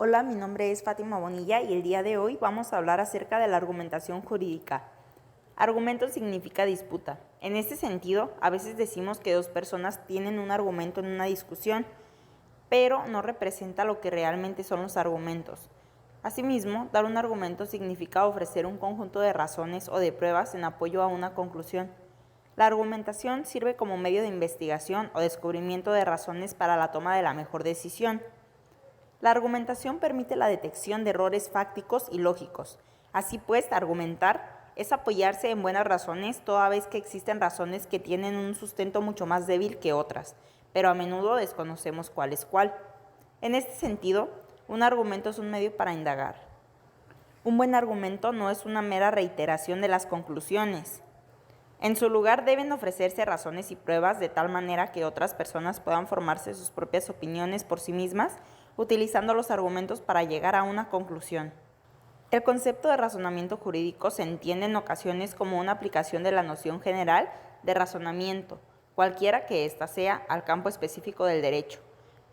Hola, mi nombre es Fátima Bonilla y el día de hoy vamos a hablar acerca de la argumentación jurídica. Argumento significa disputa. En este sentido, a veces decimos que dos personas tienen un argumento en una discusión, pero no representa lo que realmente son los argumentos. Asimismo, dar un argumento significa ofrecer un conjunto de razones o de pruebas en apoyo a una conclusión. La argumentación sirve como medio de investigación o descubrimiento de razones para la toma de la mejor decisión. La argumentación permite la detección de errores fácticos y lógicos. Así pues, argumentar es apoyarse en buenas razones, toda vez que existen razones que tienen un sustento mucho más débil que otras, pero a menudo desconocemos cuál es cuál. En este sentido, un argumento es un medio para indagar. Un buen argumento no es una mera reiteración de las conclusiones. En su lugar deben ofrecerse razones y pruebas de tal manera que otras personas puedan formarse sus propias opiniones por sí mismas, utilizando los argumentos para llegar a una conclusión. El concepto de razonamiento jurídico se entiende en ocasiones como una aplicación de la noción general de razonamiento, cualquiera que ésta sea, al campo específico del derecho.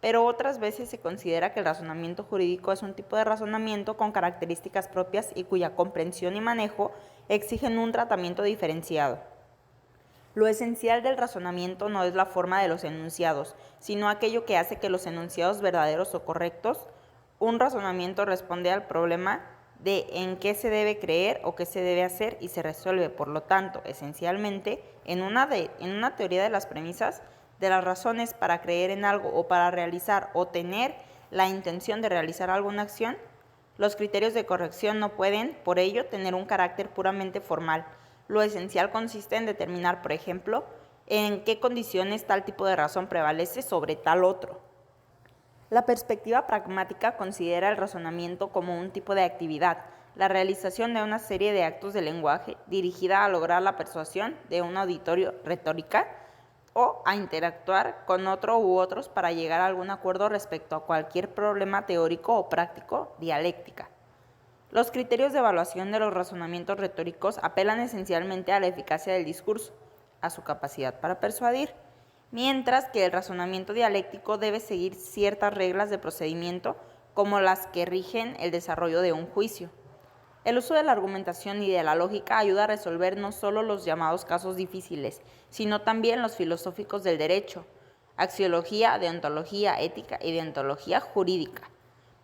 Pero otras veces se considera que el razonamiento jurídico es un tipo de razonamiento con características propias y cuya comprensión y manejo exigen un tratamiento diferenciado. Lo esencial del razonamiento no es la forma de los enunciados, sino aquello que hace que los enunciados verdaderos o correctos. Un razonamiento responde al problema de en qué se debe creer o qué se debe hacer y se resuelve, por lo tanto, esencialmente, en una teoría de las premisas, de las razones para creer en algo o para realizar o tener la intención de realizar alguna acción. Los criterios de corrección no pueden, por ello, tener un carácter puramente formal. Lo esencial consiste en determinar, por ejemplo, en qué condiciones tal tipo de razón prevalece sobre tal otro. La perspectiva pragmática considera el razonamiento como un tipo de actividad, la realización de una serie de actos de lenguaje dirigida a lograr la persuasión de un auditorio retórica o a interactuar con otro u otros para llegar a algún acuerdo respecto a cualquier problema teórico o práctico, dialéctica. Los criterios de evaluación de los razonamientos retóricos apelan esencialmente a la eficacia del discurso, a su capacidad para persuadir, mientras que el razonamiento dialéctico debe seguir ciertas reglas de procedimiento como las que rigen el desarrollo de un juicio. El uso de la argumentación y de la lógica ayuda a resolver no solo los llamados casos difíciles, sino también los filosóficos del derecho, axiología, deontología ética y deontología jurídica,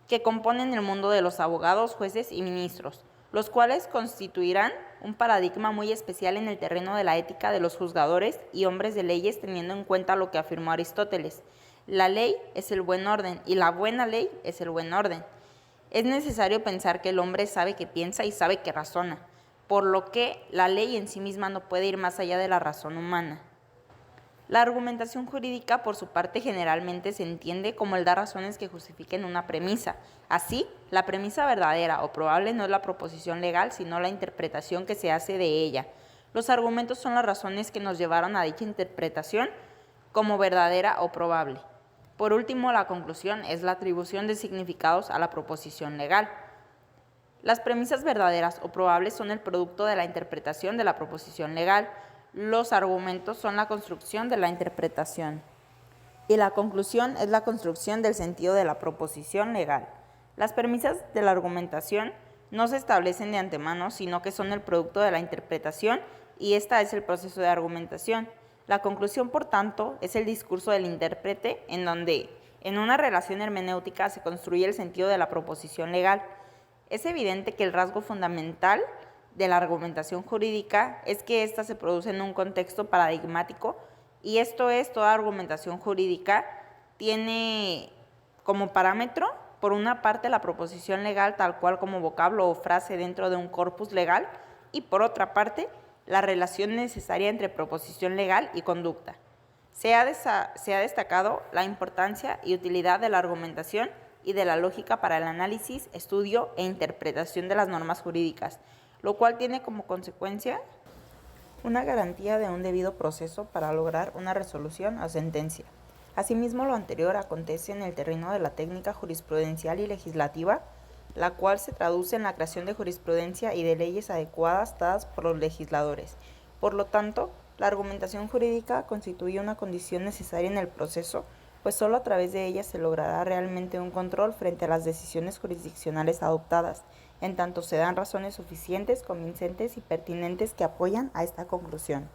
que componen el mundo de los abogados, jueces y ministros, los cuales constituirán un paradigma muy especial en el terreno de la ética de los juzgadores y hombres de leyes, teniendo en cuenta lo que afirmó Aristóteles: la ley es el buen orden y la buena ley es el buen orden. Es necesario pensar que el hombre sabe que piensa y sabe que razona, por lo que la ley en sí misma no puede ir más allá de la razón humana. La argumentación jurídica, por su parte, generalmente se entiende como el dar razones que justifiquen una premisa. Así, la premisa verdadera o probable no es la proposición legal, sino la interpretación que se hace de ella. Los argumentos son las razones que nos llevaron a dicha interpretación como verdadera o probable. Por último, la conclusión es la atribución de significados a la proposición legal. Las premisas verdaderas o probables son el producto de la interpretación de la proposición legal. Los argumentos son la construcción de la interpretación. Y la conclusión es la construcción del sentido de la proposición legal. Las premisas de la argumentación no se establecen de antemano, sino que son el producto de la interpretación, y esta es el proceso de argumentación. La conclusión, por tanto, es el discurso del intérprete, en donde, en una relación hermenéutica, se construye el sentido de la proposición legal. Es evidente que el rasgo fundamental de la argumentación jurídica es que ésta se produce en un contexto paradigmático, y esto es, toda argumentación jurídica tiene como parámetro, por una parte, la proposición legal tal cual como vocablo o frase dentro de un corpus legal, y por otra parte, la relación necesaria entre proposición legal y conducta. Se ha destacado la importancia y utilidad de la argumentación y de la lógica para el análisis, estudio e interpretación de las normas jurídicas, lo cual tiene como consecuencia una garantía de un debido proceso para lograr una resolución o sentencia. Asimismo, lo anterior acontece en el terreno de la técnica jurisprudencial y legislativa, la cual se traduce en la creación de jurisprudencia y de leyes adecuadas dadas por los legisladores. Por lo tanto, la argumentación jurídica constituye una condición necesaria en el proceso, pues solo a través de ella se logrará realmente un control frente a las decisiones jurisdiccionales adoptadas, en tanto se dan razones suficientes, convincentes y pertinentes que apoyan a esta conclusión.